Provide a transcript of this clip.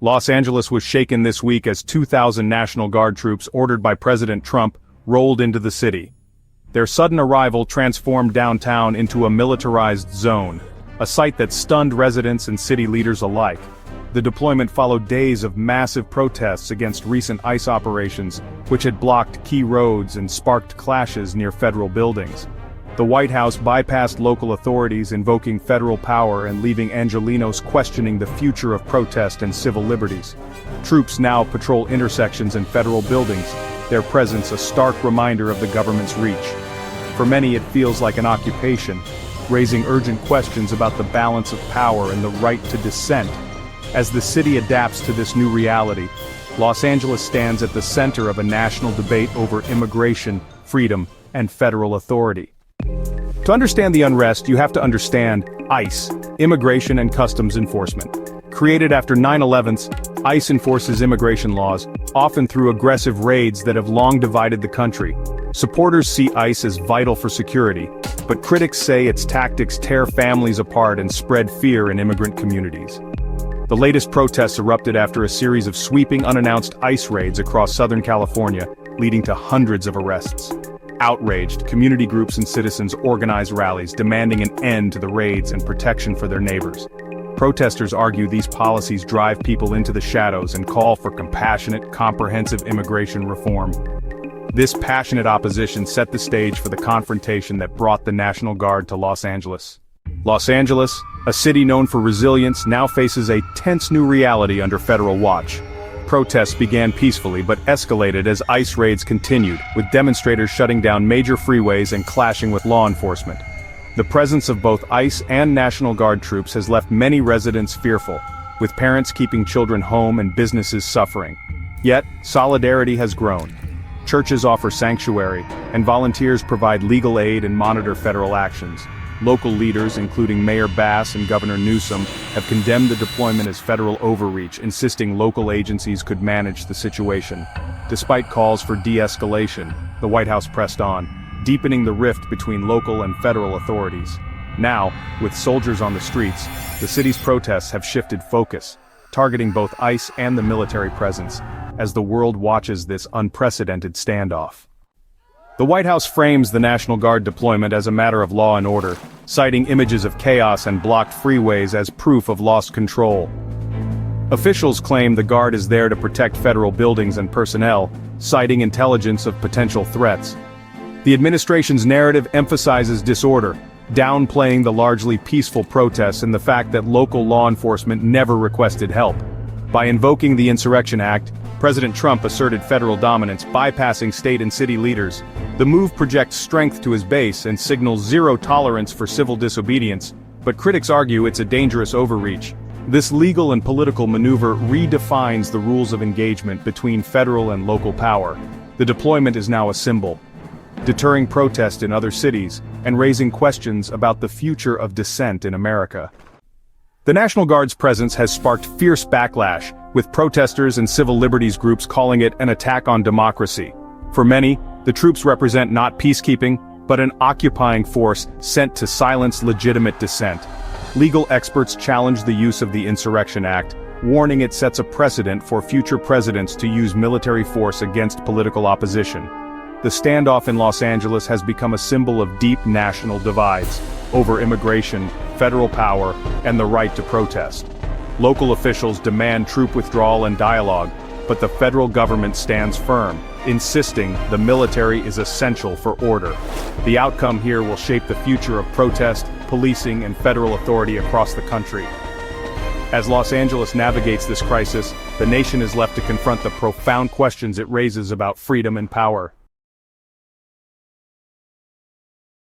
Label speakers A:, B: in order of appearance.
A: Los Angeles was shaken this week as 2,000 National Guard troops ordered by President Trump rolled into the city. Their sudden arrival transformed downtown into a militarized zone, a sight that stunned residents and city leaders alike. The deployment followed days of massive protests against recent ICE operations, which had blocked key roads and sparked clashes near federal buildings. The White House bypassed local authorities, invoking federal power and leaving Angelenos questioning the future of protest and civil liberties. Troops now patrol intersections and federal buildings, their presence a stark reminder of the government's reach. For many it feels like an occupation, raising urgent questions about the balance of power and the right to dissent. As the city adapts to this new reality, Los Angeles stands at the center of a national debate over immigration, freedom, and federal authority. To understand the unrest, you have to understand ICE, Immigration and Customs Enforcement. Created after 9/11, ICE enforces immigration laws, often through aggressive raids that have long divided the country. Supporters see ICE as vital for security, but critics say its tactics tear families apart and spread fear in immigrant communities. The latest protests erupted after a series of sweeping unannounced ICE raids across Southern California, leading to hundreds of arrests. Outraged, community groups and citizens organized rallies demanding an end to the raids and protection for their neighbors. Protesters argue these policies drive people into the shadows and call for compassionate, comprehensive immigration reform. This passionate opposition set the stage for the confrontation that brought the National Guard to Los Angeles. Los Angeles, a city known for resilience, now faces a tense new reality under federal watch. Protests began peacefully but escalated as ICE raids continued, with demonstrators shutting down major freeways and clashing with law enforcement. The presence of both ICE and National Guard troops has left many residents fearful, with parents keeping children home and businesses suffering. Yet, solidarity has grown. Churches offer sanctuary, and volunteers provide legal aid and monitor federal actions. Local leaders, including Mayor Bass and Governor Newsom, have condemned the deployment as federal overreach, insisting local agencies could manage the situation. Despite calls for de-escalation, the White House pressed on, deepening the rift between local and federal authorities. Now, with soldiers on the streets, the city's protests have shifted focus, targeting both ICE and the military presence, as the world watches this unprecedented standoff. The White House frames the National Guard deployment as a matter of law and order, citing images of chaos and blocked freeways as proof of lost control. Officials claim the Guard is there to protect federal buildings and personnel, citing intelligence of potential threats. The administration's narrative emphasizes disorder, downplaying the largely peaceful protests and the fact that local law enforcement never requested help. By invoking the Insurrection Act, President Trump asserted federal dominance, bypassing state and city leaders. The move projects strength to his base and signals zero tolerance for civil disobedience, but critics argue it's a dangerous overreach. This legal and political maneuver redefines the rules of engagement between federal and local power. The deployment is now a symbol, deterring protest in other cities and raising questions about the future of dissent in America. The National Guard's presence has sparked fierce backlash, with protesters and civil liberties groups calling it an attack on democracy. For many, the troops represent not peacekeeping, but an occupying force sent to silence legitimate dissent. Legal experts challenge the use of the Insurrection Act, warning it sets a precedent for future presidents to use military force against political opposition. The standoff in Los Angeles has become a symbol of deep national divides over immigration, federal power, and the right to protest. Local officials demand troop withdrawal and dialogue, but the federal government stands firm, insisting the military is essential for order. The outcome here will shape the future of protest, policing, and federal authority across the country. As Los Angeles navigates this crisis, the nation is left to confront the profound questions it raises about freedom and power.